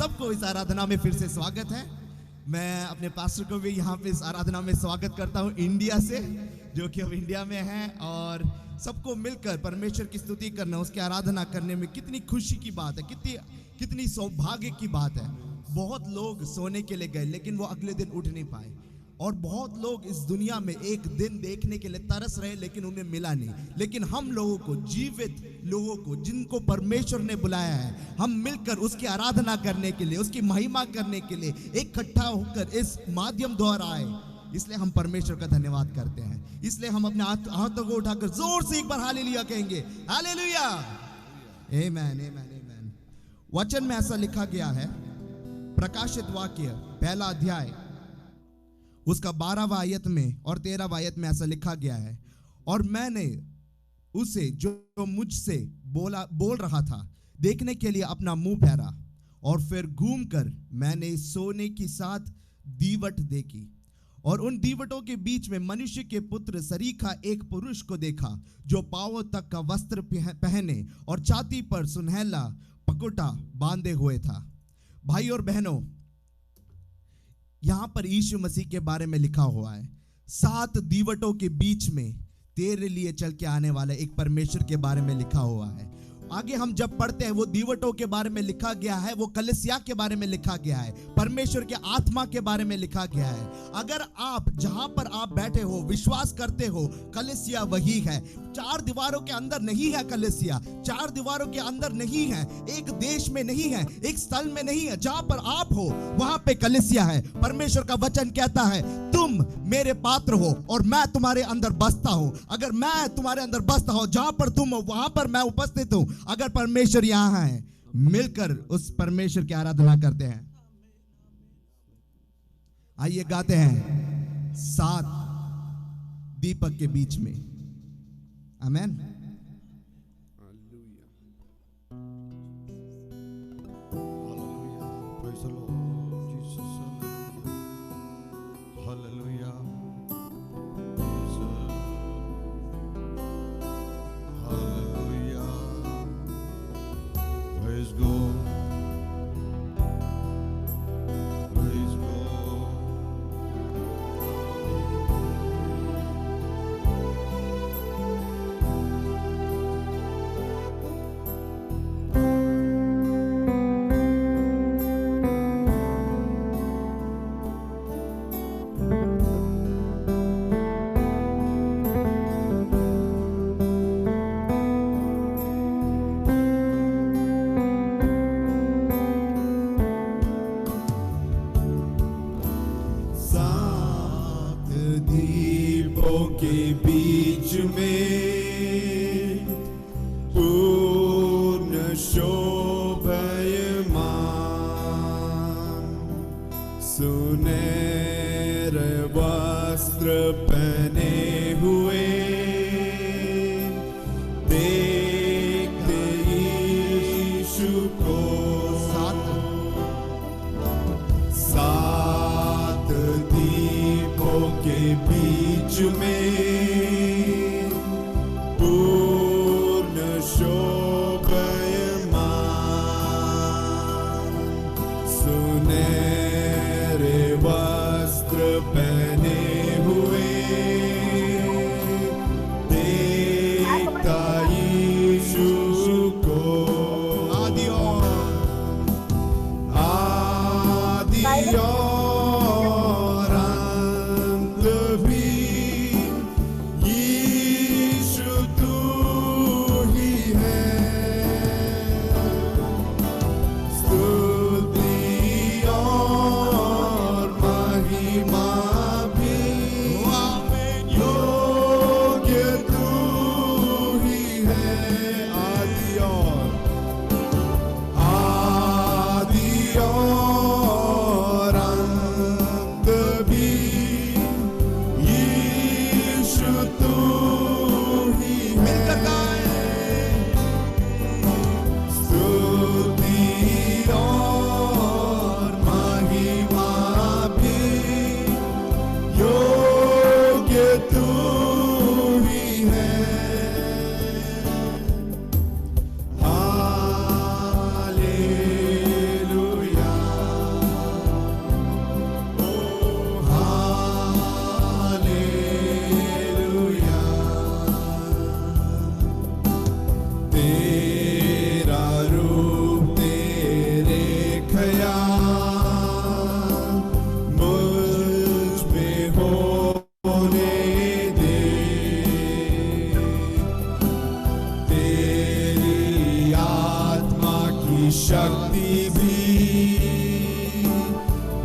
सबको इस आराधना में फिर से स्वागत है। मैं अपने पास्टर को भी यहाँ पे इस आराधना में स्वागत करता हूँ इंडिया से, जो कि अब इंडिया में है। और सबको मिलकर परमेश्वर की स्तुति करना, उसकी आराधना करने में कितनी खुशी की बात है, कितनी सौभाग्य की बात है। बहुत लोग सोने के लिए गए लेकिन वो अगले दिन उठ नहीं पाए, और बहुत लोग इस दुनिया में एक दिन देखने के लिए तरस रहे लेकिन उन्हें मिला नहीं। लेकिन हम लोगों को, जीवित लोगों को, जिनको परमेश्वर ने बुलाया है, हम मिलकर उसकी आराधना करने के लिए, उसकी महिमा करने के लिए इकट्ठा होकर इस माध्यम द्वारा आए। इसलिए हम परमेश्वर का धन्यवाद करते हैं। इसलिए हम अपने हाथों को उठाकर जोर से एक बार हालेलुया कहेंगे। हालेलुया, आमेन, आमेन, आमेन। वचन में ऐसा लिखा गया है, प्रकाशित वाक्य पहला अध्याय उसका 12वां आयत में और 13वां आयत में ऐसा लिखा गया है, और मैंने उसे जो मुझसे बोल रहा था देखने के लिए अपना मुंह फेरा, और फिर घूमकर मैंने सोने की 7 दीवट देखी, और उन दीवटों के बीच में मनुष्य के पुत्र सरीखा एक पुरुष को देखा, जो पांवों तक का वस्त्र पहने और छाती पर सुनहला पकुटा बांधे हुए था। भाई और बहनों, यहां पर यीशु मसीह के बारे में लिखा हुआ है, 7 दीवटों के बीच में तेरे लिए चल के आने वाला एक परमेश्वर के बारे में लिखा हुआ है। आगे हम जब पढ़ते हैं, वो दीवटों के बारे में लिखा गया है, वो कलीसिया के बारे में लिखा गया है, परमेश्वर के आत्मा के बारे में लिखा गया है। अगर आप जहां पर आप बैठे हो विश्वास करते हो कलीसिया वही है। 4 दीवारों के अंदर नहीं है कलीसिया, 4 दीवारों के अंदर नहीं है, एक देश में नहीं है, एक स्थल में नहीं है। जहां पर आप हो वहां पे कलीसिया है। परमेश्वर का वचन कहता है, तुम मेरे पात्र हो और मैं तुम्हारे अंदर बसता हूं। अगर मैं तुम्हारे अंदर बसता हूं, जहां पर तुम हो वहां पर मैं उपस्थित हूं। अगर परमेश्वर यहां है, मिलकर उस परमेश्वर की आराधना करते हैं। आइए गाते हैं 7 दीपक के बीच में। आमेन।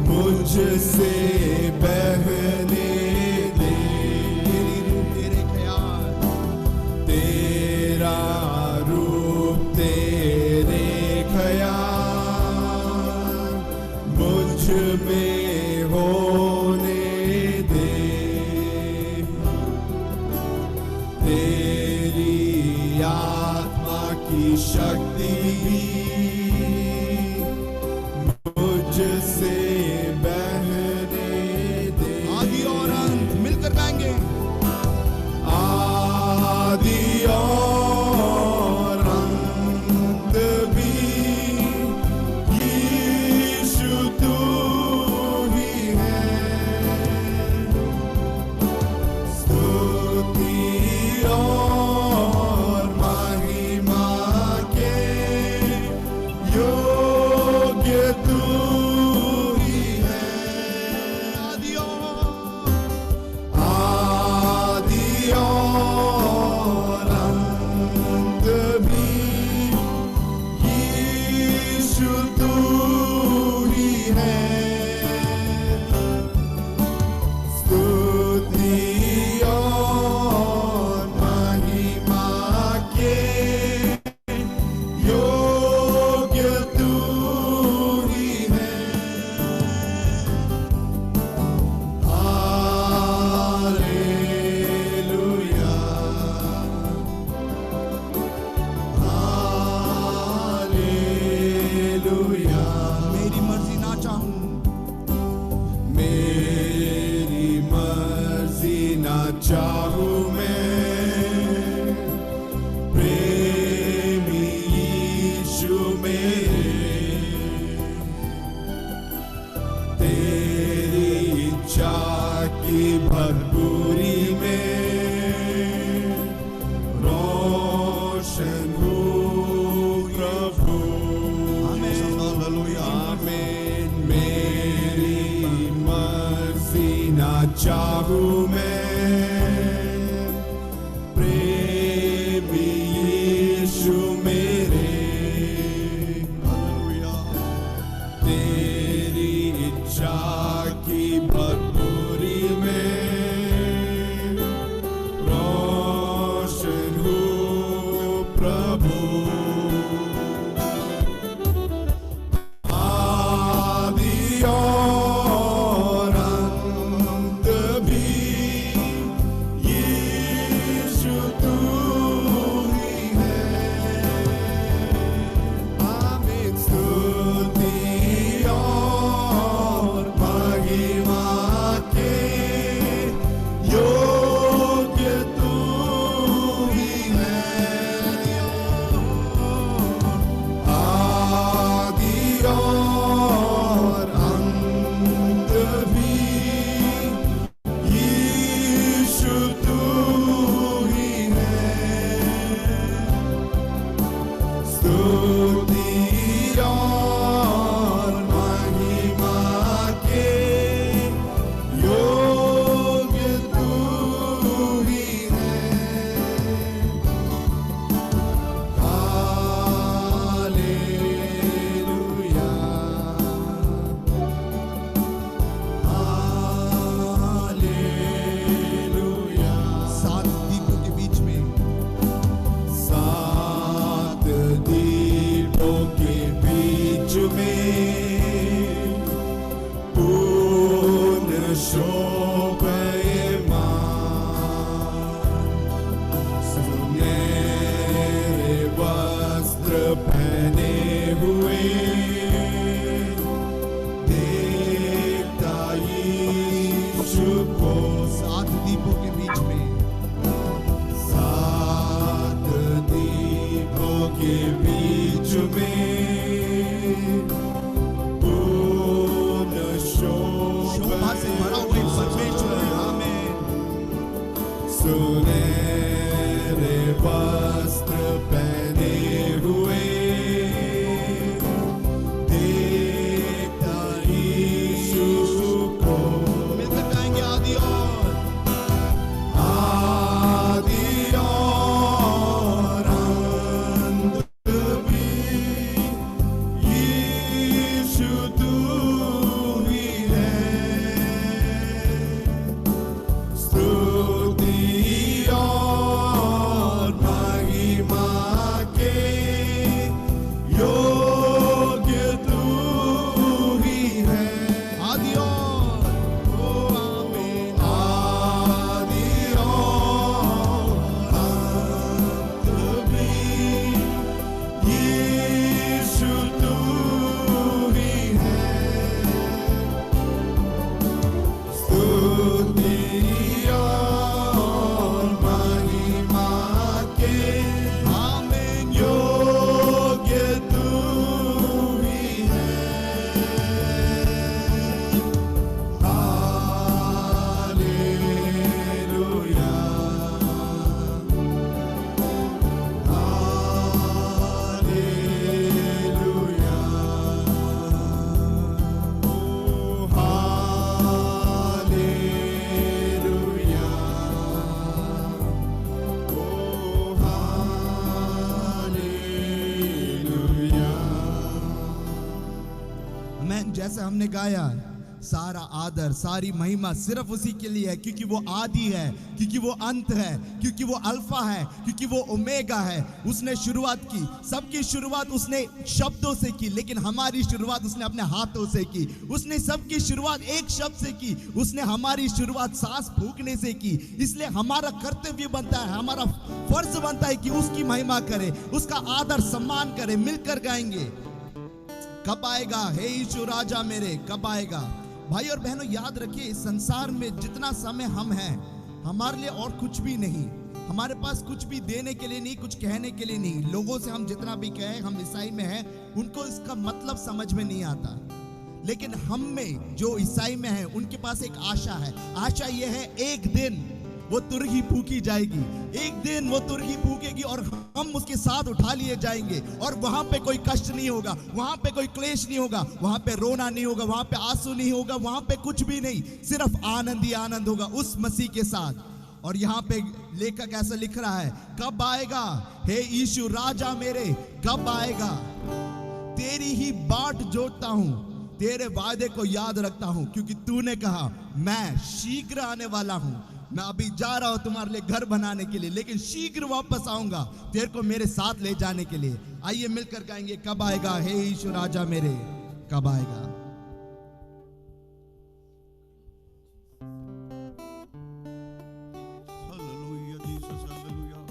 मुझसे बहने दे। तेरे ख्याल, तेरा रूप तेरे ख्याल मुझ में होने दे। तेरी आत्मा की शक्ति मुझसे बहने दे। आदि और अंत मिलकर गाएंगे। आदि और अंत भी यीशु तू ही है। स्तुति और महिमा के योग्य तू ही है। आदि और अंत भी यीशु तू ही है। स्तुति और महिमा के योग्य तू ही है। Hallelujah, hallelujah. मेरी मर्जी ना चाहूं, मेरी मर्जी ना चाहूं मैं, प्रेमी यीशु मेरे। तेरी इच्छा की भरपूरी में रोशन हूँ प्रभु। आमीन, हालेलुया। आमीन। मेरी मर्जी ना चाहूं मैं, प्रेमी यीशु मेरे। हालेलुया। तेरी इच्छा की भरपूरी में रोशन हूँ प्रभु। आदि और अंत भी मैं जैसे हमने गाया, सारा आदर सारी महिमा सिर्फ उसी के लिए है, क्योंकि वो आदि है, क्योंकि वो अंत है, क्योंकि वो अल्फा है, क्योंकि वो ओमेगा है। उसने शुरुआत की, सबकी शुरुआत उसने शब्दों से की, लेकिन हमारी शुरुआत उसने अपने हाथों से की। उसने सबकी शुरुआत एक शब्द से की, उसने हमारी शुरुआत सांस फूंकने से की। इसलिए हमारा कर्तव्य बनता है, हमारा फर्ज बनता है कि उसकी महिमा करें, उसका आदर सम्मान करें। मिलकर गाएंगे, कब आएगा हे यीशु राजा मेरे, कब आएगा। भाई और बहनों, याद रखिए, इस संसार में जितना समय हम हैं, हमारे लिए और कुछ भी नहीं। हमारे पास कुछ भी देने के लिए नहीं, कुछ कहने के लिए नहीं। लोगों से हम जितना भी कहें हम ईसाई में हैं, उनको इसका मतलब समझ में नहीं आता। लेकिन हम में जो ईसाई में हैं, उनके पास एक आशा है। आशा यह है, एक दिन वो तुरही फूकी जाएगी, एक दिन वो तुरही फूकेगी और हम उसके साथ उठा लिए जाएंगे। और वहां पे कोई कष्ट नहीं होगा, वहां पे कोई क्लेश नहीं होगा, वहां पे रोना नहीं होगा, वहां पे आंसू नहीं होगा, वहां पे कुछ भी नहीं, सिर्फ आनंद ही आनंद होगा उस मसीह के साथ। और यहाँ पे लेखक ऐसा लिख रहा है, कब आएगा हे यीशु राजा मेरे, कब आएगा। तेरी ही बाट जोतता हूं, तेरे वादे को याद रखता हूं, क्योंकि तूने कहा मैं शीघ्र आने वाला हूं। मैं अभी जा रहा हूं तुम्हारे लिए घर बनाने के लिए, लेकिन शीघ्र वापस आऊंगा तेरे को मेरे साथ ले जाने के लिए। आइए मिलकर गाएंगे, कब आएगा हे यीशु राजा मेरे, कब आएगा। Hallelujah Jesus, hallelujah.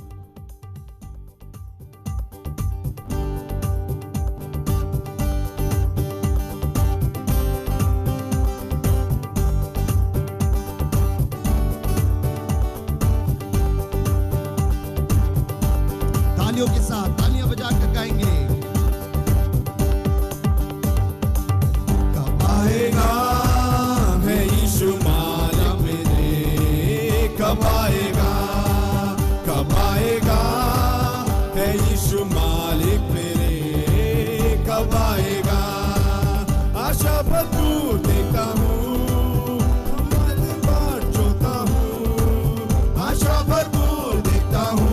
तालियों के साथ, तालियां बजाकर गाएंगे, कब आएगा है यीशु माला मेरे, कब आएगा, कब आएगा है यीशु मालिक मेरे, कब आएगा। आशा भरपूर देखता हूँ, बाट जोता हूँ, आशा भरपूर देखता हूँ,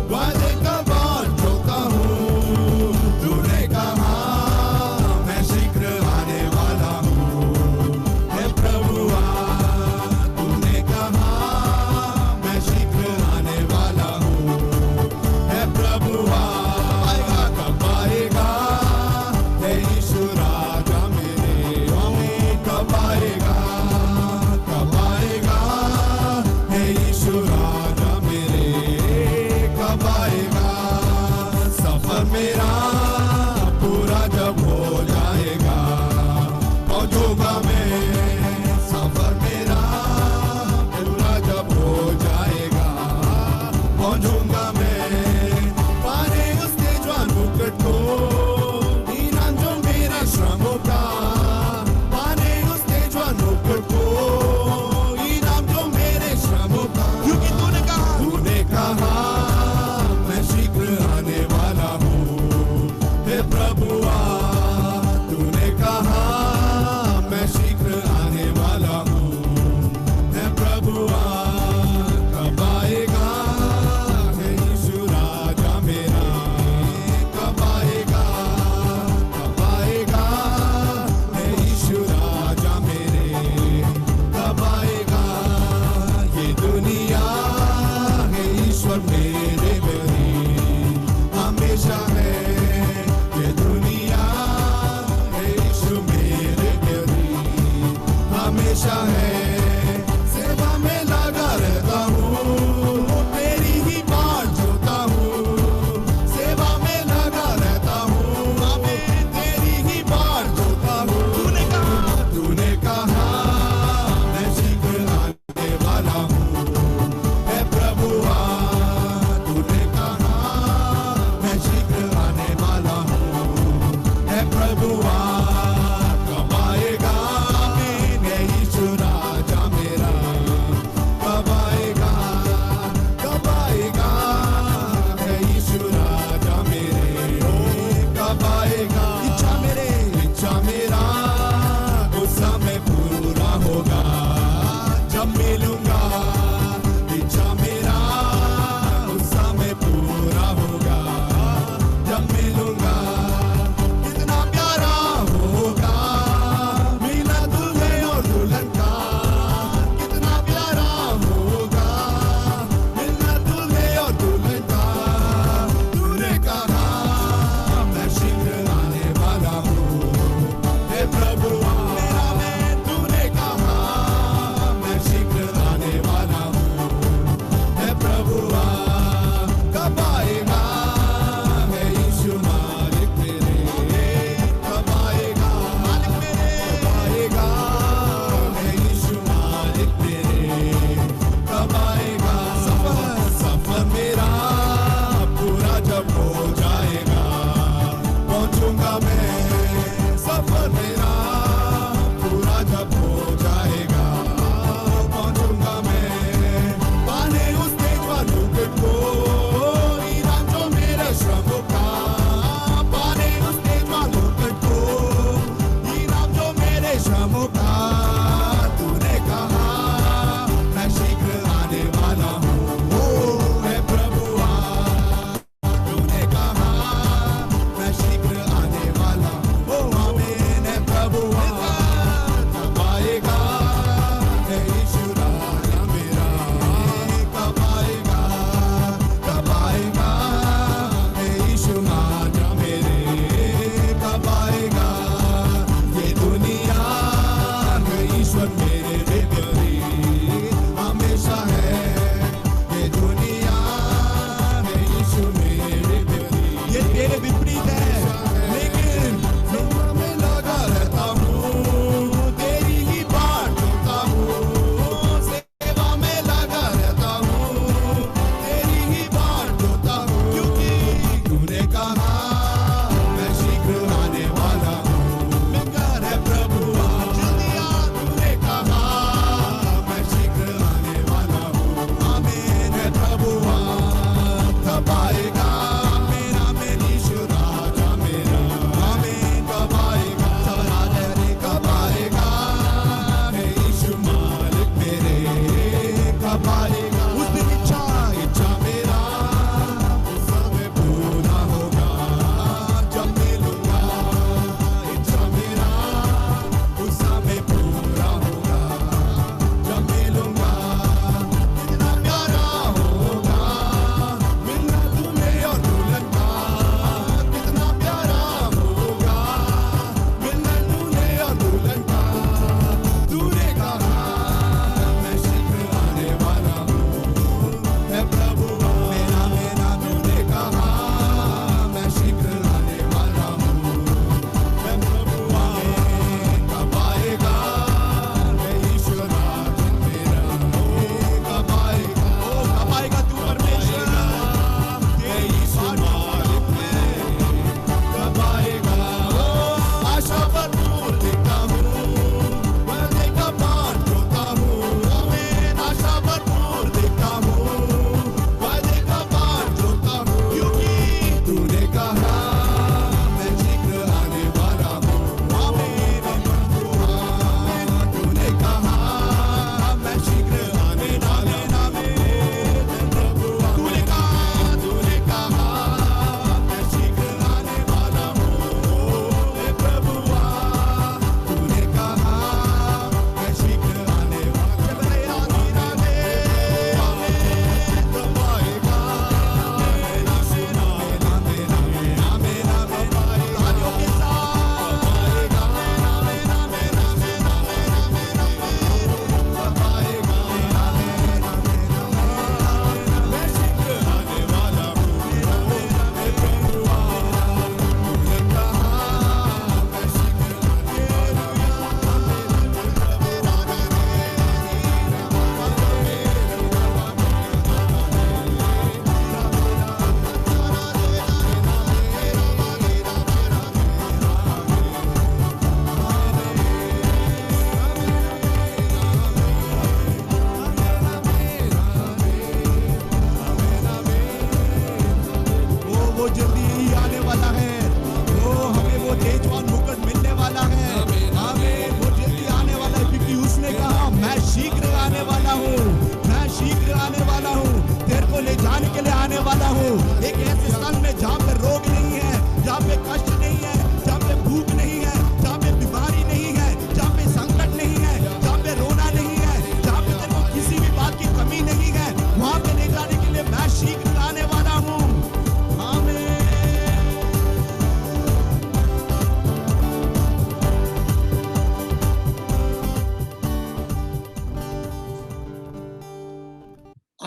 वादे का बाट जोता हूँ। तूने कहा मैं शीघ्र आने वाला हूँ, हे प्रभुआ, तूने कहा मैं शीघ्र आने वाला हूँ, हे प्रभुआ। कब आएगा हे यीशु राजा मेरे, कब आएगा, कब आएगा हे यीशु राजा मेरे, कब आएगा। सफर मेरा पूरा जब हो जाएगा, पहुंचूंगा मैं, सफर मेरा पूरा जब हो जाएगा, पहुंचूंगा मैं। पाने उस तेजवान मुकुट को, इनाम जो मेरा श्रमों का, पाने उस तेजवान मुकुट को, इनाम जो मेरे श्रमों का। क्योंकि तूने कहा, तूने कहा मैं शीघ्र आने वाला हूँ, हे प्रभुआ, तूने कहा मैं शीघ्र आने वाला हूँ, हे प्रभुआ। कब आएगा हे यीशु राजा मेरा, कब आएगा, कब आएगा हे यीशु राजा मेरे, कब आएगा। ये दुनिया है ईश्वर मेरे मेरी हमेशा है, ये दुनिया है यीशु मेरे मेरी हमेशा है। सेवा में लगा रहता हूँ, तेरी ही बाट जोता हूँ, सेवा में लगा रहता हूँ, तेरी ही बाट जोता हूँ। तूने कहा, तूने कहा मैं शीघ्र आने वाला हूँ, हे प्रभुआ, तूने कहा मैं शीघ्र आने वाला हूँ, हे प्रभुआ। कब आएगा हे यीशु राजा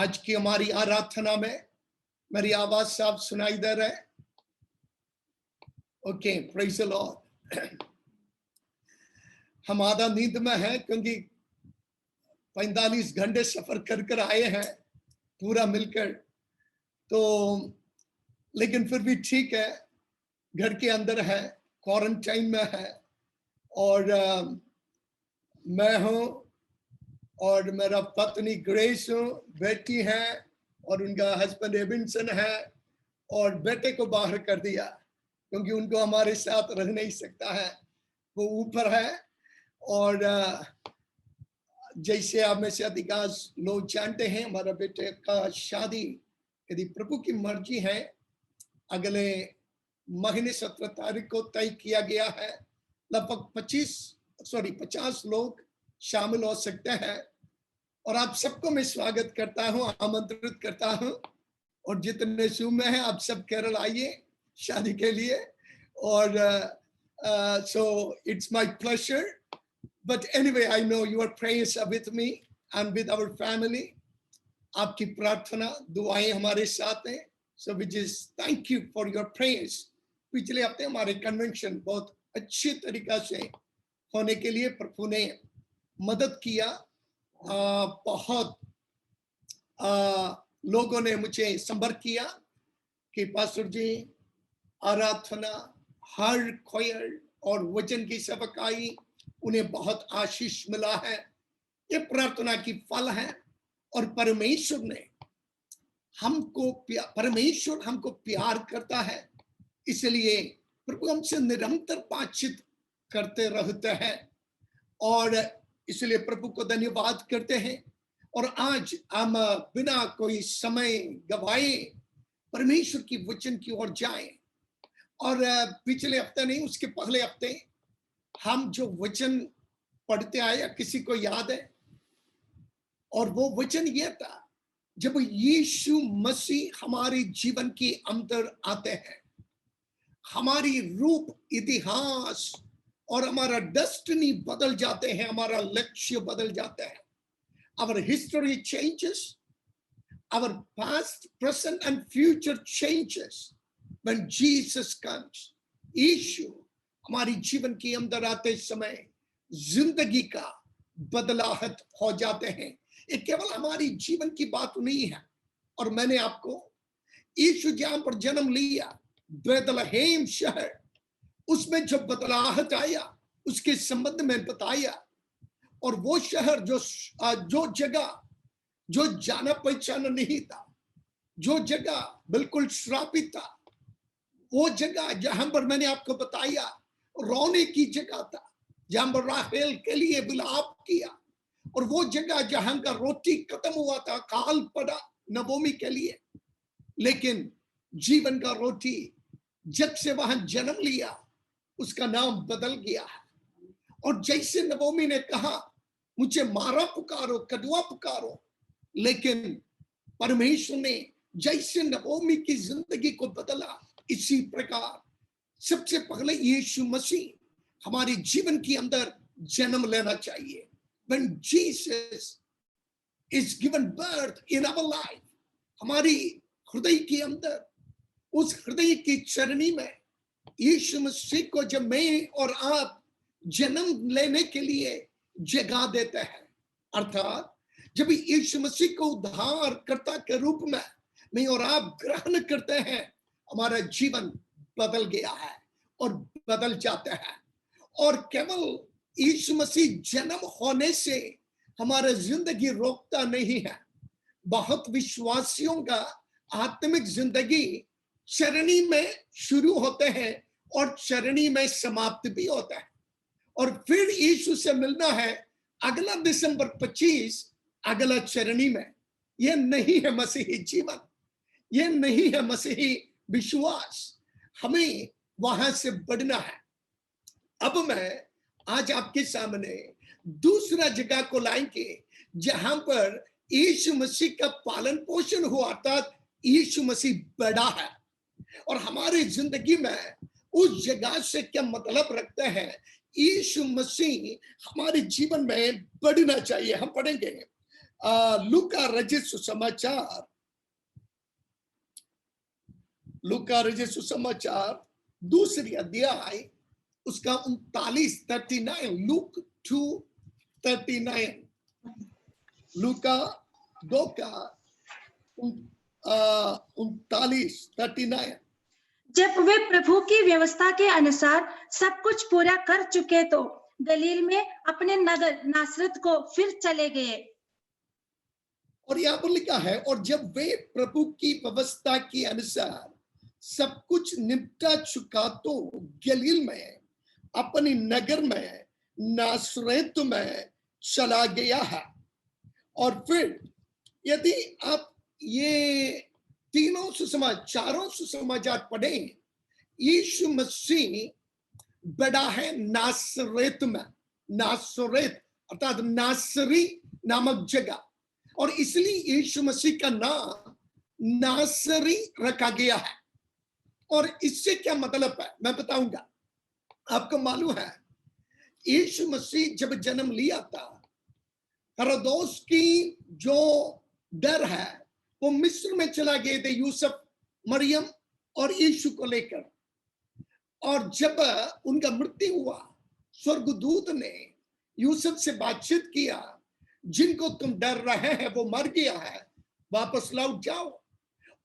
आज की हमारी आराधना में मेरी आवाज साफ सुनाई दे रहा है? Okay, praise the Lord. हम आधा नींद में हैं क्योंकि 45 घंटे सफर कर कर आए हैं पूरा मिलकर, तो लेकिन फिर भी ठीक है, घर के अंदर है, क्वारंटाइन में है, और मैं हूं और मेरा पत्नी ग्रेस हूं, बेटी है और उनका हस्बैंड एबिंसन है, और बेटे को बाहर कर दिया क्योंकि उनको हमारे साथ रह नहीं सकता है, वो ऊपर है। और जैसे आप में से अधिकांश लोग जानते हैं, हमारा बेटे का शादी यदि प्रभु की मर्जी है अगले महीने 17 तारीख को तय किया गया है। लगभग 50 लोग शामिल हो सकते हैं, और आप सबको मैं स्वागत करता हूं, आमंत्रित करता हूं। और जितने जूम में हैं, आप सब केरल आइए शादी के लिए। और so it's my pleasure, but anyway I know your prayers are with me and with our family. आपकी प्रार्थना दुआएं हमारे साथ हैं, so we just thank you for your prayers. पिछले हफ्ते हमारे कन्वेंशन बहुत अच्छे तरीका से होने के लिए प्रभु ने मदद किया। बहुत लोगों ने मुझे संपर्क किया कि पास्टर जी, आराधना, हर खोयर और वचन की सेवकाई उन्हें बहुत आशीष मिला है। ये प्रार्थना की फल है, और परमेश्वर हमको प्यार करता है, इसलिए प्रभु हमसे निरंतर बातचीत करते रहते हैं, और इसलिए प्रभु को धन्यवाद करते हैं। और आज हम बिना कोई समय गवाए परमेश्वर की वचन की ओर जाएं। और पिछले हफ्ते नहीं, उसके पहले हफ्ते हम जो वचन पढ़ते आए, किसी को याद है? और वो वचन ये था, जब यीशु मसीह हमारे जीवन के अंदर आते हैं, हमारी रूप, इतिहास और हमारा डेस्टिनी बदल जाते हैं, हमारा लक्ष्य बदल जाता है। Our history changes, our past, present and future changes when Jesus comes. यीशु हमारी जीवन के अंदर आते समय जिंदगी का बदलाहट हो जाते हैं। ये केवल हमारी जीवन की बात नहीं है। और मैंने आपको यीशु जहां पर जन्म लिया, बेथलेहम शहर, उसमें जब बदलाहट आया उसके संबंध में बताया। और वो शहर जो जगह जो जाना पहचाना नहीं था, जो जगह बिल्कुल श्रापित था, वो जगह जहां पर मैंने आपको बताया रोने की जगह था, जहां पर राहेल के लिए विलाप किया। और वो जगह जहां का रोटी खत्म हुआ था, काल पड़ा नवोमी के लिए, लेकिन जीवन का रोटी जब से वहां जन्म लिया उसका नाम बदल गया है। और जैसे नवोमी ने कहा, मुझे मारा पुकारो, कदुआ पुकारो, लेकिन परमेश्वर ने जैसे नवोमी की जिंदगी को बदला, इसी प्रकार सबसे पहले यीशु मसीह हमारे जीवन के अंदर जन्म लेना चाहिए। When Jesus is given birth in our life, हमारी हृदय के अंदर, उस हृदय की चरनी में यीशु मसीह को जब मैं और आप जन्म लेने के लिए जगा देते हैं, अर्थात जब यीशु मसीह को उद्धारकर्ता के रूप में मैं और आप ग्रहण करते हैं, हमारा जीवन बदल गया है और बदल जाता है। और केवल यीशु मसीह जन्म होने से हमारा जिंदगी रोकता नहीं है। बहुत विश्वासियों का आत्मिक जिंदगी चरनी में शुरू होते हैं और चरनी में समाप्त भी होता है। और फिर यीशु से मिलना है अगला दिसंबर 25, अगला चरनी में। यह नहीं है मसीही जीवन, यह नहीं है मसीही विश्वास। हमें वहां से बढ़ना है। अब मैं आज आपके सामने दूसरा जगह को लाएंगे जहां पर यीशु मसीह का पालन पोषण हुआ, अर्थात यीशु मसीह बड़ा है। और हमारी जिंदगी में उस जगह से क्या मतलब रखते हैं? यीशु मसीह हमारे जीवन में बढ़ना चाहिए। हम पढ़ेंगे लूका रचित सुसमाचार दूसरी अध्याय उसका 39 लूक 2:39 लूका 2 का 39 जब वे प्रभु की व्यवस्था के अनुसार सब कुछ पूरा कर चुके तो गलील में अपने नगर नासरत को फिर चले गए। और यहाँ पर लिखा है, और जब वे प्रभु की व्यवस्था के अनुसार सब कुछ निपटा चुका तो गलील में अपने नगर में नासरत में चला गया है। और फिर यदि आप ये चारों सुसमाचार पढ़ें, यीशु मसीह बड़ा है नासरत में, नासरत अर्थात नासरी नामक जगह, और इसलिए यीशु मसीह का नाम नासरी रखा गया है। और इससे क्या मतलब है मैं बताऊंगा। आपको मालूम है यीशु मसीह जब जन्म लिया था, हेरोदेस की जो डर है वो मिस्र में चला गए थे यूसुफ, मरियम और यीशु को लेकर। और जब उनका मृत्यु हुआ, स्वर्गदूत ने यूसुफ से बातचीत किया, जिनको तुम डर रहे हैं वो मर गया है, वापस लौट जाओ।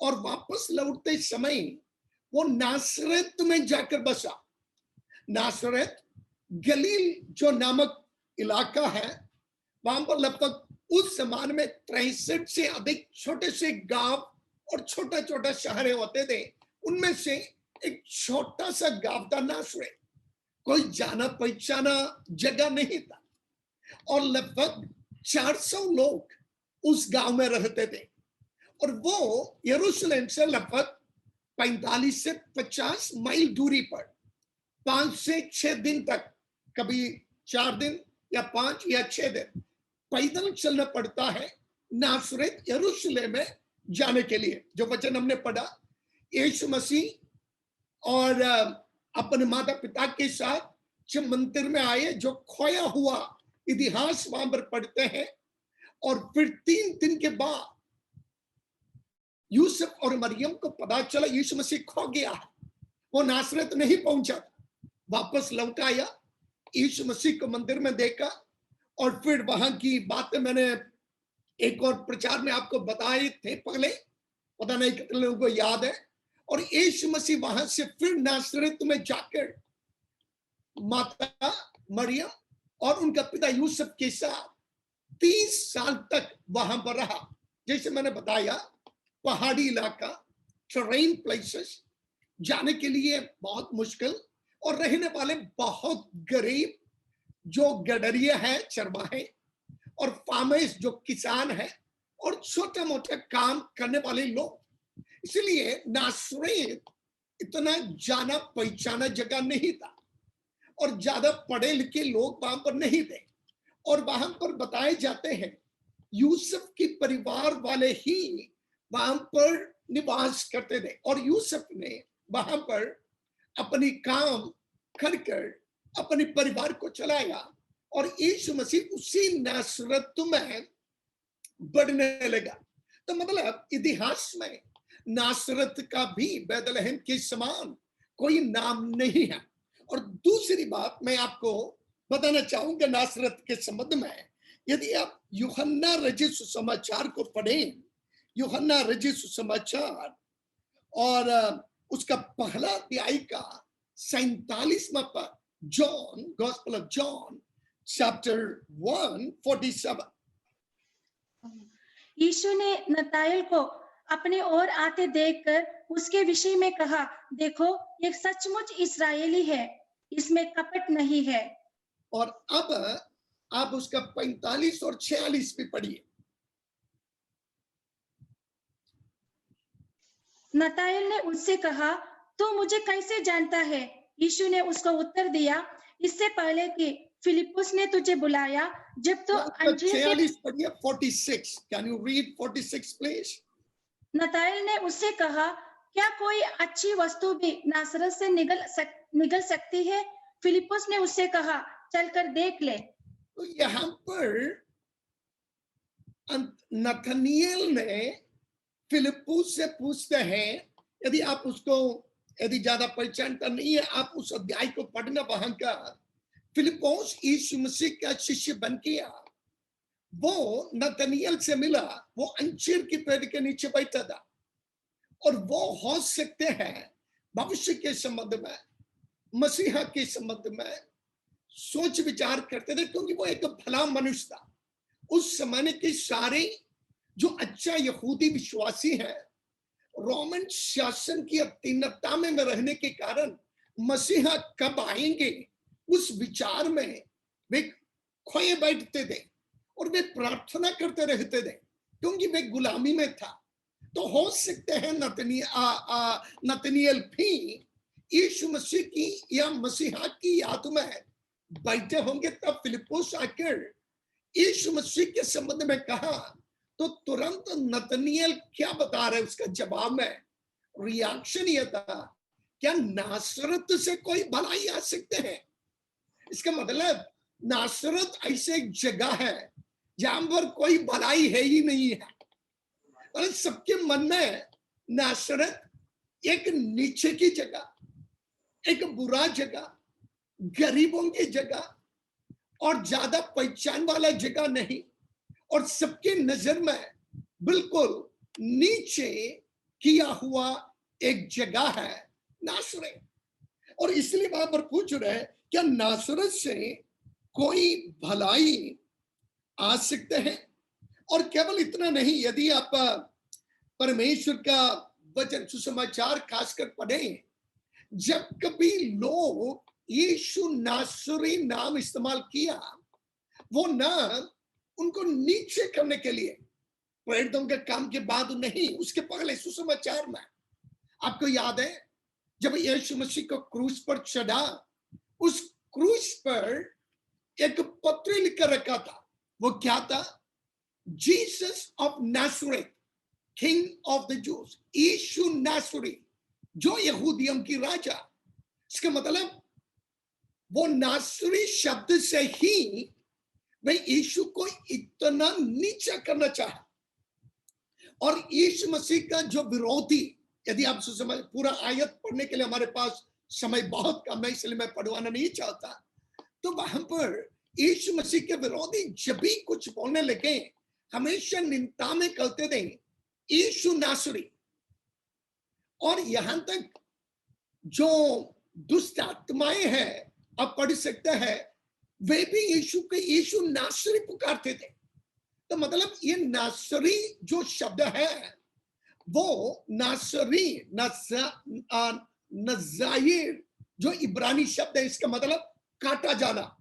और वापस लौटते समय वो नासरत में जाकर बसा। नासरत गलील जो नामक इलाका है, वहां पर लगभग उस जमाने में 63 से अधिक छोटे से गांव और छोटा छोटा शहर होते थे। उनमें से एक छोटा सा गांव था नासरत। कोई जाना पहचाना जगह नहीं था, और लगभग 400 लोग उस गांव में रहते थे। और वो यरूशलेम से लगभग 45 से 50 मील दूरी पर 5 से 6 दिन तक, कभी 4 दिन या 5 या 6 दिन पैदल चलना पड़ता है नासरत यरूशलेम में जाने के लिए। जो वचन हमने पढ़ा, यीशु मसीह और अपने माता पिता के साथ जब मंदिर में आए, जो खोया हुआ इतिहास वहां पर पढ़ते हैं। और फिर 3 दिन के बाद यूसुफ और मरियम को पता चला यीशु मसीह खो गया है, वो नासरत नहीं पहुंचा। वापस लौट आया, यीशु मसीह को मंदिर में देखा, और फिर वहां की बातें मैंने एक और प्रचार में आपको बताए थे पहले, पता नहीं कितने लोगों को याद है। और यीशु मसीह वहां से फिर नासरत में जाकर माता मरियम और उनका पिता यूसुफ के साथ 30 साल तक वहां पर रहा। जैसे मैंने बताया, पहाड़ी इलाका, टेरेन प्लेसेस, जाने के लिए बहुत मुश्किल, और रहने वाले बहुत गरीब, जो गडरिया है, चरवाहे, और फार्मर्स जो किसान है, और छोटा मोटा काम करने वाले लोग। इसलिए नासरत इतना जाना पहचाना जगह नहीं था, और ज्यादा पढ़े लिखे लोग वहां पर नहीं थे। और वहां पर बताए जाते हैं यूसुफ की परिवार वाले ही वहां पर निवास करते थे, और यूसुफ ने वहां पर अपनी काम कर अपने परिवार को चलाया। और यीशु मसीह उसी नासरत में बढ़ने लगा। तो मतलब इतिहास में नासरत का भी बैतलहम के समान कोई नाम नहीं है। और दूसरी बात मैं आपको बताना चाहूंगा नासरत के संबंध में। यदि आप यूहन्ना रचित सुसमाचार को पढ़ें, यूहन्ना रचित सुसमाचार और उसका पहला अध्याय का 47वां पद, John, gospel of John chapter 1:47। यीशु ने नतायल को अपने ओर आते देखकर उसके विषय में कहा, देखो ये सचमुच इस्राएली है, इसमें कपट नहीं है। और अब आप उसका 45 और 46 भी पढ़िए। नतायल ने उससे कहा, तू मुझे कैसे जानता है? यीशु ने उसको उत्तर दिया, इससे पहले कि फिलिपुस ने तुझे बुलाया, जब तो 46 पढ़िए। 46, कैन यू रीड 46 प्लीज? नतायल ने उससे कहा, क्या कोई अच्छी वस्तु भी नासरत से निकल सकती है? फिलिपुस ने उससे कहा, चलकर देख ले। तो यहाँ पर नथनिएल ने फिलिप्पुस से पूछते हैं, यदि आप उसको यदि ज्यादा पहचानता नहीं है, आप उस अध्याय को पढ़ना, वहां का फिलिप्पुस यीशु मसीह का शिष्य बन गया। वो नथनिएल से मिला, वो अंजीर की पेड़ के नीचे बैठा था और वो हो सकते हैं भविष्य के संबंध में, मसीहा के संबंध में सोच विचार करते थे, क्योंकि वो एक भला मनुष्य था। उस समय के सारे जो अच्छा यहूदी विश्वासी हैं, रोमन शासन की अधीनता में रहने के कारण मसीहा कब आएंगे उस विचार में वे खोए बैठते थे और वे प्रार्थना करते रहते थे, क्योंकि वे गुलामी में था। तो हो सकते हैं नतनिएल भी यीशु मसीह की या मसीहा की याद में बैठे होंगे। तब फिलिप्पुस आकर यीशु मसीह के संबंध में कहा तो तुरंत नतनिएल क्या बता रहे, उसका जवाब में रिएक्शन ये था, क्या नासरत से कोई भलाई आ सकते हैं? इसका मतलब नासरत ऐसे एक जगह है जहां पर कोई भलाई है ही नहीं है। और सबके मन में नासरत एक नीचे की जगह, एक बुरा जगह, गरीबों की जगह और ज्यादा पहचान वाला जगह नहीं, और सबके नजर में बिल्कुल नीचे किया हुआ एक जगह है नासरत। और इसलिए वहां पर पूछ रहे क्या नासरत से कोई भलाई आ सकते हैं? और केवल इतना नहीं, यदि आप परमेश्वर का वचन सुसमाचार खासकर पढ़ें, जब कभी लोग यीशु नासरी नाम इस्तेमाल किया, वो नाम उनको नीचे करने के लिए, प्रेरितों के काम के बाद नहीं, उसके पहले सुसमाचार में आपको याद है जब यीशु मसीह को क्रूस पर चढ़ा, उस क्रूस पर एक पत्र लिखकर रखा था। वो क्या था? Jesus of Nazareth, king of the Jews. यीशु नासरी, जो यहूदियों की राजा। इसका मतलब वो नासरी शब्द से ही वे यीशु को इतना नीचा करना चाहा। और यीशु मसीह का जो विरोधी, यदि आप समय पूरा आयत पढ़ने के लिए हमारे पास समय बहुत कम है, इसलिए मैं पढ़वाना नहीं चाहता, तो वहां पर यीशु मसीह के विरोधी जब भी कुछ बोलने लगे, हमेशा निंदा में कहते थे यीशु नासरी। और यहां तक जो दुष्ट आत्माएं हैं, आप पढ़ सकते हैं, वे भी यीशु के यीशु नासरी पुकारते थे। तो मतलब ये नासरी जो शब्द है, वो नासरी नजायर जो इब्रानी शब्द है, इसका मतलब काटा जाना।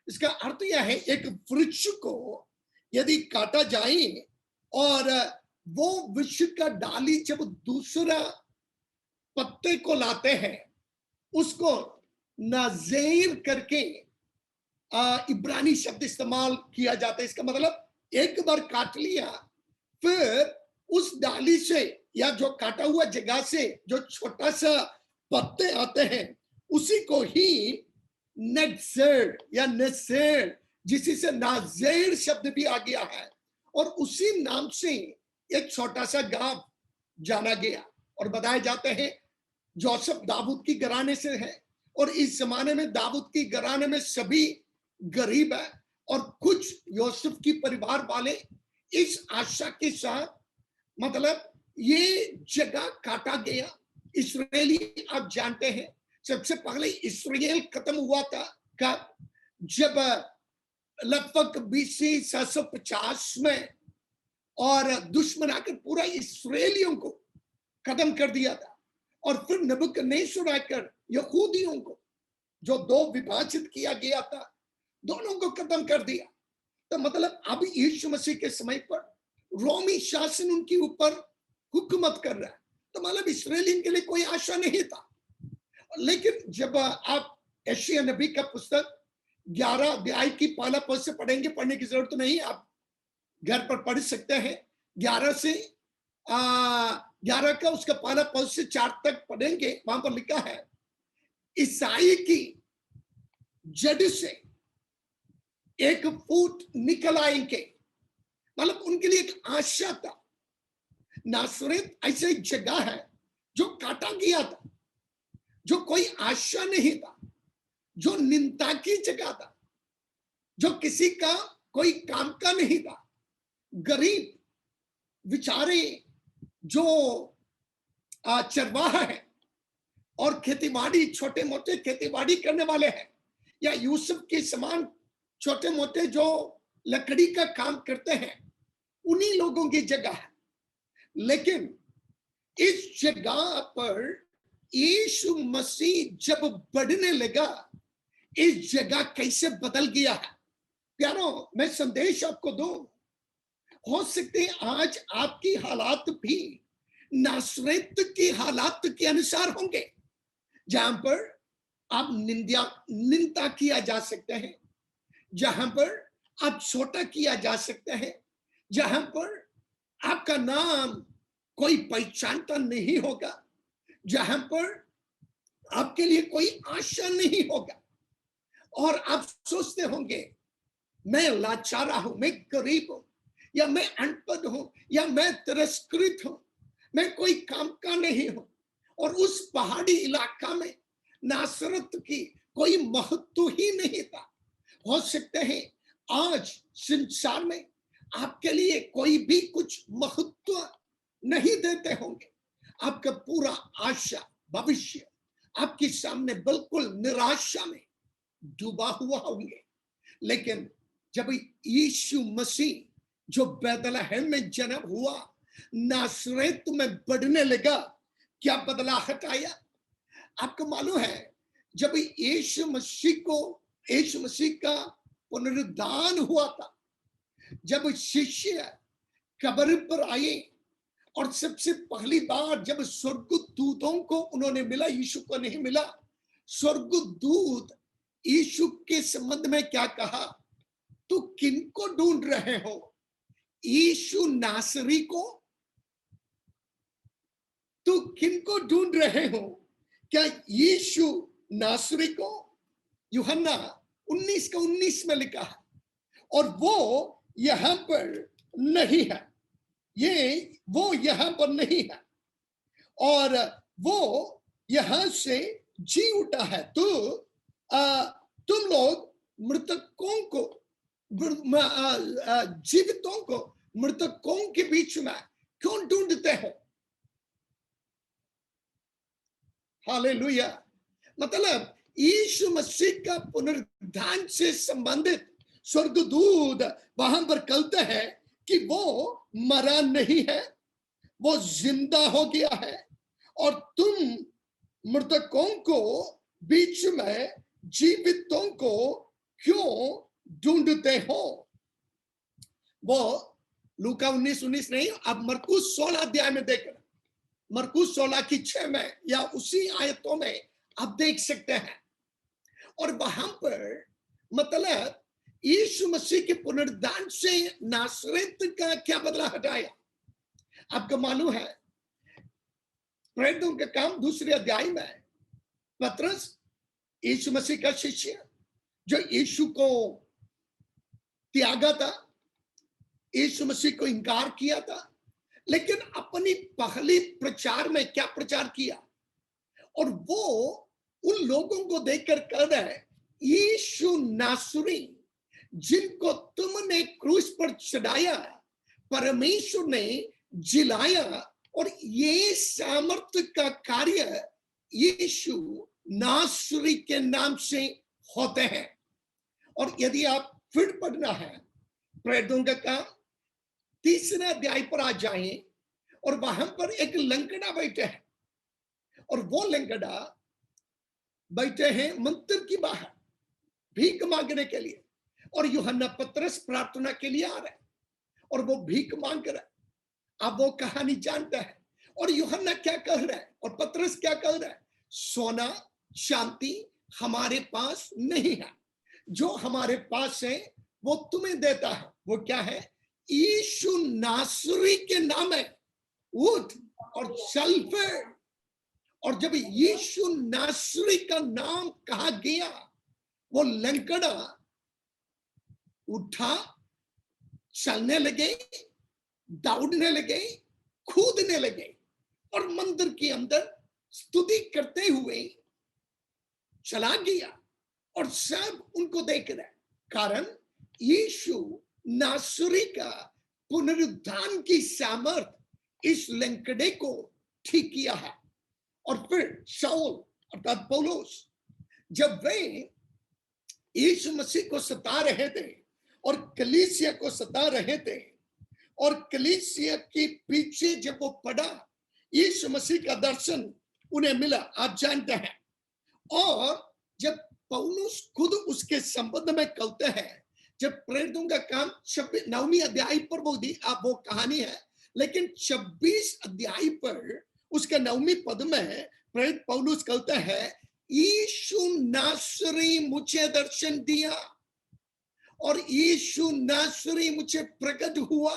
इसका अर्थ यह है, एक वृक्ष को यदि काटा जाए और वो वृक्ष का डाली जब दूसरा पत्ते को लाते हैं, उसको नाज़ीर करके इब्रानी शब्द इस्तेमाल किया जाता है। इसका मतलब एक बार काट लिया, फिर उस डाली से या जो काटा हुआ जगह से जो छोटा सा पत्ते आते हैं, उसी को ही नज़ीर या नज़ीर, जिसी से नाज़ीर शब्द भी आ गया है, और उसी नाम से एक छोटा सा गांव जाना गया। और बताए जाते हैं जोसेफ दाऊद की घराने से है, और इस जमाने में दाऊद की घराने में सभी गरीब है, और कुछ यूसुफ की परिवार वाले इस आशा के साथ, मतलब ये जगह काटा गया। इस्राएली आप जानते हैं, सबसे पहले इस्राएल खत्म हुआ था कब? जब लगभग BC 750 में, और दुश्मन आकर पूरा इस्राएलियों को खत्म कर दिया था। और फिर नबूकदनेस्सर आकर यहूदियों को, जो दो विभाजित किया गया था, दोनों को खत्म कर दिया। तो मतलब अब यीशु मसीह के समय पर रोमी शासन उनके ऊपर हुकूमत कर रहा है। तो मतलब इस्राएलियों के लिए कोई आशा नहीं था। लेकिन जब आप यशायाह नबी का पुस्तक 11 अध्याय की पहला पद से पढ़ेंगे, पढ़ने की जरूरत नहीं, आप घर पर पढ़ सकते हैं। 11 का उसका पहला पद से 4 तक पढ़ेंगे, वहां पर लिखा है, ईसाई की जड़ से एक फूट निकल आएंगे मतलब उनके लिए एक आशा था। नासरत ऐसी एक जगह है जो काटा गया था, जो कोई आशा नहीं था, जो निंदा की जगह था, जो किसी का कोई काम का नहीं था। गरीब बेचारे जो चरवाहा है और खेतीबाड़ी, छोटे मोटे खेतीबाड़ी करने वाले हैं, या यूसुफ के समान छोटे मोटे जो लकड़ी का काम करते हैं, उन्हीं लोगों की जगह है। लेकिन इस जगह पर यीशु मसीह जब बढ़ने लगा, इस जगह कैसे बदल गया है। प्यारो, मैं संदेश आपको दूं, हो सकते हैं आज आपकी हालात भी नासरत की हालात के अनुसार होंगे, जहां पर आप निंदा किया जा सकते हैं, जहां पर आप छोटा किया जा सकता है, जहां पर आपका नाम कोई पहचानता नहीं होगा, जहां पर आपके लिए कोई आशा नहीं होगा, और आप सोचते होंगे मैं लाचारा हूं, मैं गरीब हूं, या मैं अनपढ़ हूं, या मैं तिरस्कृत हूं, मैं कोई काम का नहीं हूं। और उस पहाड़ी इलाका में नासरत की कोई महत्व ही नहीं था। हो सकते हैं आज संसार में आपके लिए कोई भी कुछ महत्व नहीं देते होंगे, आपका पूरा आशा भविष्य आपके सामने बिल्कुल निराशा में डूबा हुआ होंगे। लेकिन जब यीशु मसीह जो बैतलहम में जन्म हुआ, नासरत में बढ़ने लगा, क्या बदलाहट आया? आपको मालूम है, जब यीशु मसीह का पुनरुद्धान हुआ था, जब शिष्य कब्र पर आए और सबसे पहली बार जब स्वर्गदूतों को उन्होंने मिला, यीशु को नहीं मिला, स्वर्गदूत यीशु के संबंध में क्या कहा? तो किनको ढूंढ रहे हो? यीशु नासरी को? तो किनको ढूंढ रहे हो? क्या यीशु नासरी को? यूहन्ना 19:19 में लिखा है, और वो यहां पर नहीं है, वो यहां पर नहीं है, और वो यहां से जी उठा है। तो तुम लोग मृतकों को, जीवितों को मृतकों के बीच में क्यों ढूंढते हो? हालेलुया। मतलब यीशु मसीह का पुनरुत्थान से संबंधित स्वर्गदूत वहां पर कहते हैं कि वो मरा नहीं है, वो जिंदा हो गया है, और तुम मृतकों को बीच में जीवितों को क्यों ढूंढते हो? वो लूका 19:19 नहीं, अब मरकुस 16 अध्याय में देखना, मरकुस 16:6 में या उसी आयतों में आप देख सकते हैं। और वहां पर मतलब यीशु मसीह के पुनरुत्थान से नासरत का क्या बदलाव आया? आपको मालूम है, प्रेरितों के काम 2 अध्याय में पतरस यीशु मसीह का शिष्य जो यीशु को त्यागा था, यीशु मसीह को इनकार किया था, लेकिन अपनी पहली प्रचार में क्या प्रचार किया? और वो उन लोगों को देखकर कह रहा है, यीशु नासरी जिनको तुमने क्रूस पर चढ़ाया, परमेश्वर ने जिलाया, और ये सामर्थ्य का कार्य यीशु नासरी के नाम से होते हैं। और यदि आप फिर पढ़ना है प्रेरितों का काम 3 अध्याय पर आ जाएं, और वहां पर एक लंगड़ा बैठे हैं, और वो लंगड़ा बैठे हैं मंदिर की बाहर भीख मांगने के लिए, और यूहन्ना पतरस प्रार्थना के लिए आ रहे हैं, और वो भीख मांग रहा है। आप वो कहानी जानते हैं। और यूहन्ना क्या कह रहा है और पतरस क्या कह रहा है? सोना शांति हमारे पास नहीं है, जो हमारे पास है वो तुम्हें देता है। वो क्या है? यीशु नासरी के नाम है, उठ और चल फिर। और जब यीशु नासरी का नाम कहा गया, वो लंगड़ा उठा, चलने लगे, दौड़ने लगे, कूदने लगे और मंदिर के अंदर स्तुति करते हुए चला गया और सब उनको देख रहे। कारण यीशु नासरी का पुनरुत्थान की सामर्थ इस लंगड़े को ठीक किया है। और फिर शाऊल अर्थात पौलुस जब वे यीशु मसीह को सता रहे थे और कलीसिया को सता रहे थे और कलीसिया के पीछे जब वो पड़ा, यीशु मसीह का दर्शन उन्हें मिला, आप जानते हैं। और जब पौलुस खुद उसके संबंध में कहते हैं, जब प्रेरितों का काम 9वीं अध्याय पर वो कहानी है, लेकिन 26 अध्याय पर उसके 9वीं पद में प्रेरित पौलुस कहते हैं, यीशु नासरी मुझे दर्शन दिया और यीशु नासरी मुझे प्रकट हुआ।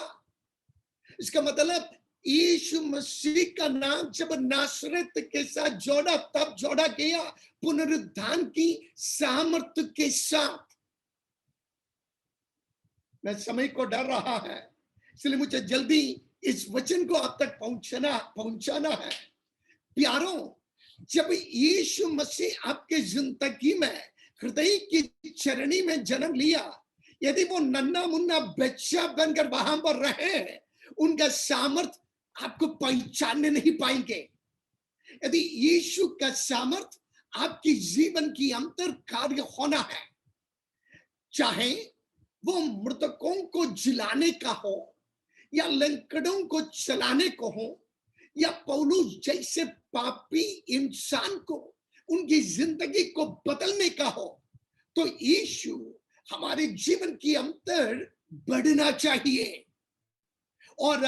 इसका मतलब यीशु मसीह का नाम जब नासरत के साथ जोड़ा, तब जोड़ा गया पुनरुत्थान की सामर्थ्य के साथ। मैं समय को डर रहा है, इसलिए मुझे जल्दी इस वचन को आप तक पहुंचाना है। प्यारों, जब यीशु मसीह आपके जिंदगी में हृदय की चरणी में जन्म लिया, यदि वो नन्ना मुन्ना बच्चा बनकर वहां पर रहे, उनका सामर्थ आपको पहचानने नहीं पाएंगे। यदि यीशु का सामर्थ आपकी जीवन की अंतर कार्य होना है, चाहे वो मृतकों को जिलाने का हो या लंगड़ों को चलाने को हो या पौलुस जैसे पापी इंसान को उनकी जिंदगी को बदलने का हो, तो यीशु हमारे जीवन की अंतर बढ़ना चाहिए। और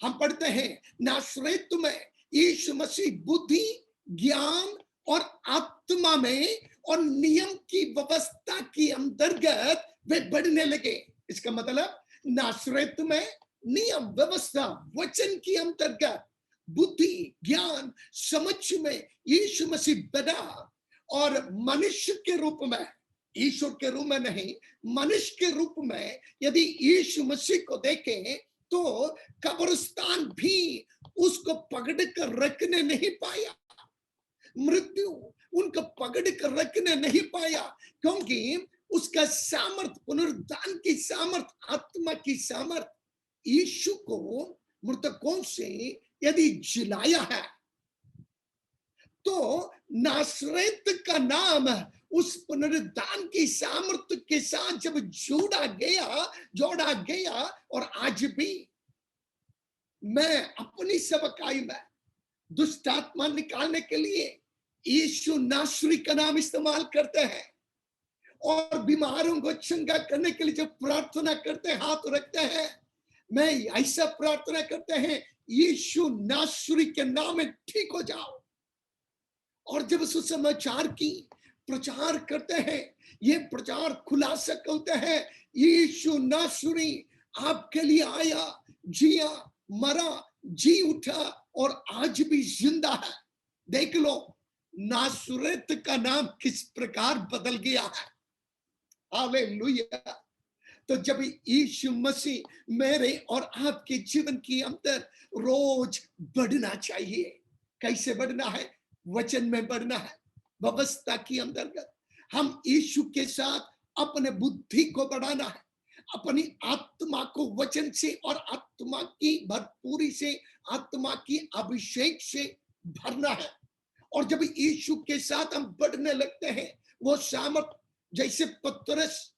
हम पढ़ते हैं, नासरेत में यीशु मसीह बुद्धि, ज्ञान और आत्मा में और नियम की व्यवस्था के अंतर्गत वे बढ़ने लगे। इसका मतलब नासरेत में नियम, व्यवस्था, वचन के अंतर्गत बुद्धि, ज्ञान, समझ में यीशु मसीह बढ़ा और मनुष्य के रूप में, ईश्वर के रूप में नहीं, मनुष्य के रूप में यदि यीशु मसीह को देखें तो कब्रिस्तान भी उसको पकड़ कर रखने नहीं पाया, मृत्यु उनको पकड़ कर रखने नहीं पाया, क्योंकि उसका सामर्थ, पुनरुत्थान की सामर्थ, आत्मा की सामर्थ यीशु को मृतकों से यदि जिलाया है, तो नासरेत का नाम उस पुनरुत्थान की सामर्थ्य के साथ जब जोड़ा गया और आज भी मैं अपनी सेवकाई में दुष्ट आत्मा निकालने के लिए यीशु नासरी का नाम इस्तेमाल करते हैं और बीमारों को चंगा करने के लिए जब प्रार्थना करते हैं, हाथ रखते हैं, मैं ऐसा प्रार्थना करते हैं, यीशु नासरी के नाम में ठीक हो जाओ। और जब सुसमाचार की प्रचार करते हैं, ये प्रचार खुलासा करते हैं, यीशु नासरी आपके लिए आया, जिया, मरा, जी उठा और आज भी जिंदा है। देख लो नासरेत का नाम किस प्रकार बदल गया है। हालेलुया। तो जब यीशु मसीह मेरे और आपके जीवन के अंदर रोज बढ़ना चाहिए। कैसे बढ़ना है? वचन में बढ़ना है, व्यवस्था के अंतर्गत। हम यीशु के साथ अपने बुद्धि को बढ़ाना है, अपनी आत्मा को वचन से और आत्मा की भरपूरी से, आत्मा की अभिषेक से भरना है। और जब यीशु के साथ हम बढ़ने लगते हैं, वो सामर्थ, जैसे पतरस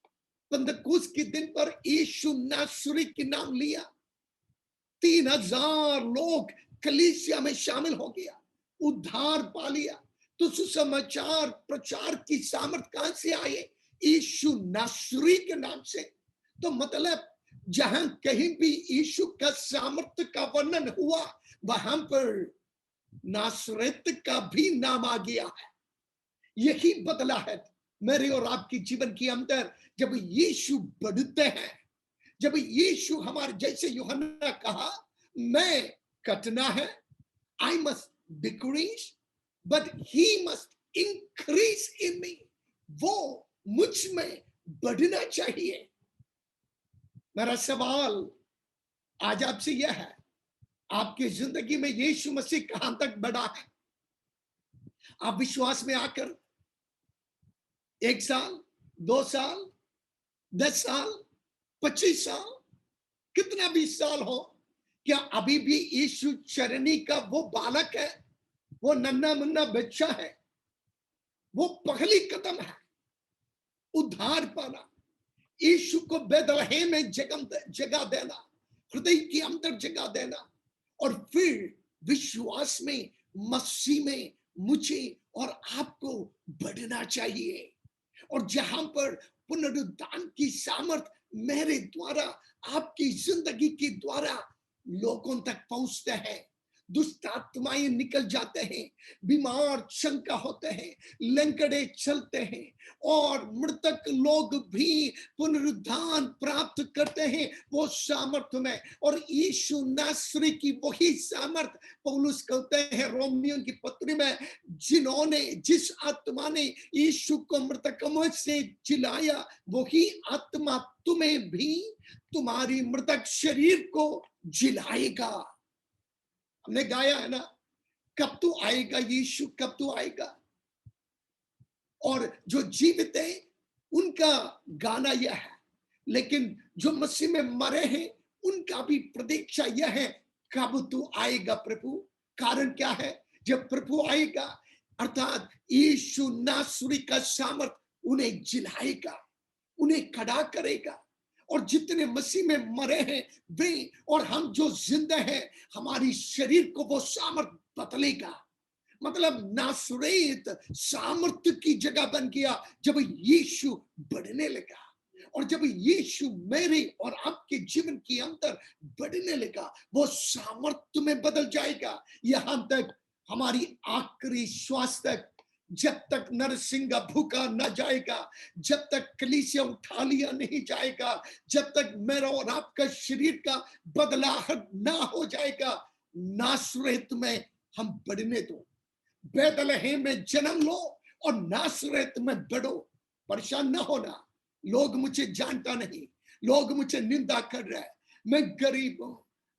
पंदकुस के दिन पर यीशु नासरी के नाम लिया, 3000 लोग कलीसिया में शामिल हो गया, उद्धार पा लिया। तो सुसमाचार प्रचार की सामर्थ कहां से आए? यीशु नासरी के नाम से। तो मतलब जहां कहीं भी यीशु का सामर्थ्य का वर्णन हुआ, वहां पर नासरेत का भी नाम आ गया है। यही बदला है मेरे और आपके जीवन के अंदर। जब यीशु बढ़ते हैं, जब यीशु हमारे, जैसे यूहन्ना कहा, मैं कटना है, I must decrease but he must increase in me, वो मुझ में बढ़ना चाहिए। मेरा सवाल आज आपसे यह है, आपकी जिंदगी में यीशु मसीह कहां तक बढ़ा है? आप विश्वास में आकर 1 साल, 2 साल, 10 साल, 25 साल, कितना भी साल हो, क्या अभी भी यीशु चरनी का वो बालक है, वो नन्ना मुन्ना बच्चा है? वो पहली कदम है उद्धार पाना, यीशु को बेथलेहम में जगह देना, हृदय के अंदर जगह देना, और फिर विश्वास में मसीह में मुझे और आपको बढ़ना चाहिए। और जहां पर पुनरुत्थान की सामर्थ मेरे द्वारा, आपकी जिंदगी के द्वारा लोगों तक पहुंचते हैं, दुष्ट आत्माएं निकल जाते हैं, बीमार चंगा होते हैं, लंगड़े चलते हैं, और मृतक लोग भी पुनरुत्थान प्राप्त करते हैं वो सामर्थ में। और यीशु नासरी की वही सामर्थ पौलुस कहते हैं रोमियों की पत्री में, जिस आत्मा ने यीशु को मृतकों से जिलाया, वही आत्मा तुम्हें भी तुम्हारी मृतक शरीर को जिलाएगा। हमने गाया है ना, कब तू आएगा यीशु, कब तू आएगा? और जो जीवित है उनका गाना यह है, लेकिन जो मसीह में मरे हैं उनका भी प्रतीक्षा यह है, कब तू आएगा प्रभु? कारण क्या है? जब प्रभु आएगा अर्थात यीशु नासरी का सामर्थ उन्हें जिलाएगा, उन्हें खड़ा करेगा, और जितने मसीह में मरे हैं वे और हम जो जिंदा हैं, हमारी शरीर को वो सामर्थ बदलेगा। मतलब नासरेत सामर्थ्य की जगह बन गया जब यीशु बढ़ने लगा, और जब यीशु मेरे और आपके जीवन के अंदर बढ़ने लगा, वो सामर्थ्य में बदल जाएगा, यहां तक हमारी आखिरी श्वास तक, जब तक नरसिंह भूखा न जाएगा, जब तक कलीसिया उठा लिया नहीं जाएगा, जब तक मेरा और आपका शरीर का बदलाहट ना हो जाएगा, नासरेत में हम बढ़ने दो। बेथलेहम में जन्म लो और नासरेत में बढ़ो। परेशान ना होना, लोग मुझे जानता नहीं, लोग मुझे निंदा कर रहे हैं, मैं गरीब हूं,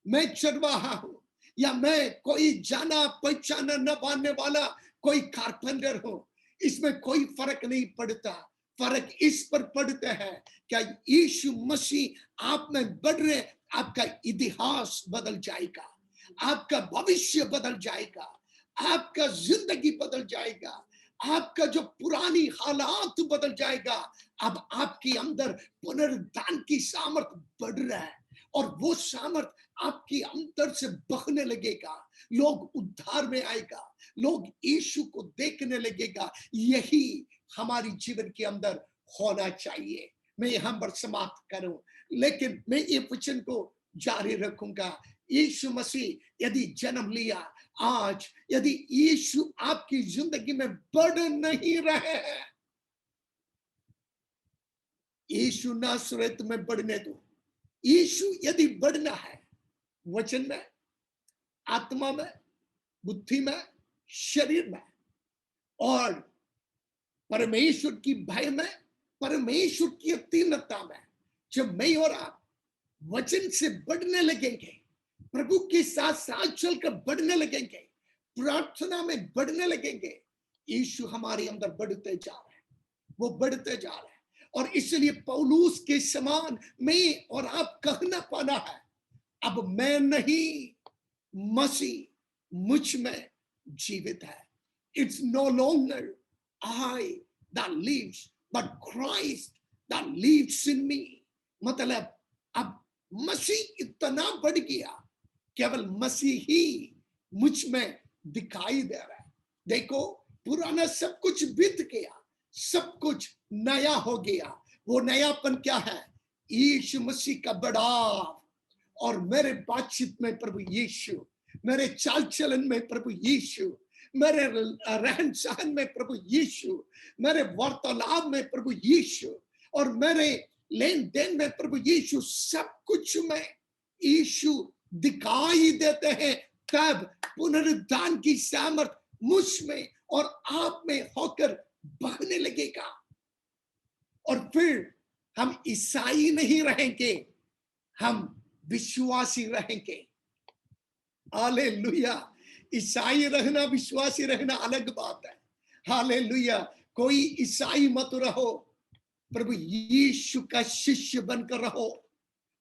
मैं चरवाहा हूं, या मैं कोई जाना पहचाना न पाने वाला कोई कारपेंटर हो, इसमें कोई फर्क नहीं पड़ता। फर्क इस पर पड़ता है, क्या यीशु मसीह आप में बढ़ रहे, आपका इतिहास बदल जाएगा, आपका भविष्य बदल जाएगा, आपका जिंदगी बदल जाएगा, आपका जो पुरानी हालात बदल जाएगा। अब आपके अंदर पुनरुत्थान की सामर्थ बढ़ रहा है, और वो सामर्थ आपके अंदर से बहने लगेगा, लोग उद्धार में आएगा, लोग यीशु को देखने लगेगा। यही हमारी जीवन के अंदर होना चाहिए। मैं यहां पर समाप्त करूं, लेकिन मैं ये वचन को जारी रखूंगा। यीशु मसीह यदि जन्म लिया आज, यदि यीशु आपकी जिंदगी में बढ़ नहीं रहे हैं, यीशु नासरत में बढ़ने दो। यीशु यदि बढ़ना है वचन में, आत्मा में, बुद्धि में, शरीर में, और परमेश्वर की भय में, परमेश्वर की अधीनता में, जब मैं और आप वचन से बढ़ने लगेंगे, प्रभु के साथ साथ चलकर बढ़ने लगेंगे, प्रार्थना में बढ़ने लगेंगे, यीशु हमारे अंदर बढ़ते जा रहे हैं, वो बढ़ते जा रहे हैं। और इसलिए पौलुस के समान मैं और आप कहना पाना है, अब मैं नहीं, मसीह मुझ में जीवित है। It's no longer I that lives, but Christ that lives in me. मतलब अब मसीह इतना बढ़ गया, केवल मसीह ही मुझ में दिखाई दे रहा है। देखो, पुराना सब कुछ बीत गया, सब कुछ नया हो गया। वो नयापन क्या है? यीशु मसीह का बढ़ाव, और मेरे बातचीत में प्रभु यीशु, मेरे चाल चलन में प्रभु यीशु, मेरे रहन सहन में प्रभु यीशु, मेरे वार्तालाप में प्रभु यीशु, और मेरे लेन देन में प्रभु यीशु, सब कुछ में यीशु दिखाई देते हैं। तब पुनरुत्थान की सामर्थ मुझ में और आप में होकर बहने लगेगा, और फिर हम ईसाई नहीं रहेंगे, हम विश्वासी रहेंगे। हालेलुया। ईसाई रहना, विश्वासी रहना अलग बात है। हालेलुया। कोई ईसाई मत रहो, प्रभु यीशु का शिष्य बनकर रहो,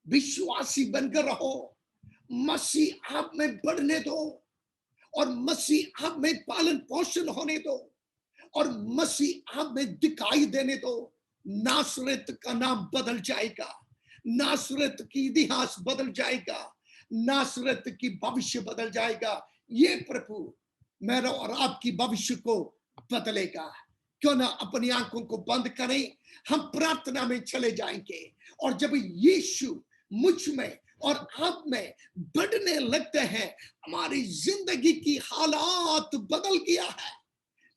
विश्वासी बनकर रहो। मसीह आप में बढ़ने दो और मसीह आप में पालन पोषण होने दो और मसीह आप में दिखाई देने दो। नासरत का नाम बदल जाएगा, नासरत की इतिहास बदल जाएगा, नासरत की भविष्य बदल जाएगा। ये प्रभु मेरा और आपकी भविष्य को बदलेगा। क्यों ना अपनी आंखों को बंद करें, हम प्रार्थना में चले जाएंगे और जब यीशु मुझ में और आप में बढ़ने लगते हैं, हमारी जिंदगी की हालात बदल गया है,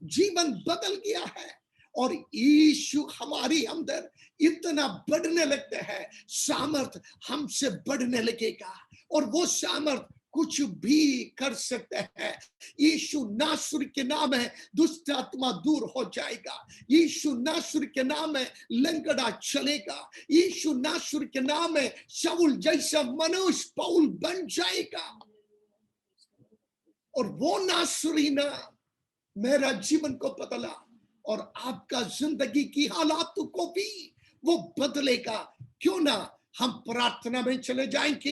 जीवन बदल गया है और यीशु हमारी अंदर इतना बढ़ने लगते हैं, सामर्थ हमसे बढ़ने लगेगा और वो सामर्थ कुछ भी कर सकते हैं। यीशु नासरी के नाम है दुष्ट आत्मा दूर हो जाएगा, यीशु नासरी के नाम है लंगड़ा चलेगा, यीशु नासरी के नाम है शाऊल जैसा मनुष्य पौल बन जाएगा। और वो नासरी ना मेरा जीवन को बदला और आपका जिंदगी की हालात को भी वो बदलेगा। क्यों ना हम प्रार्थना में चले जाएंगे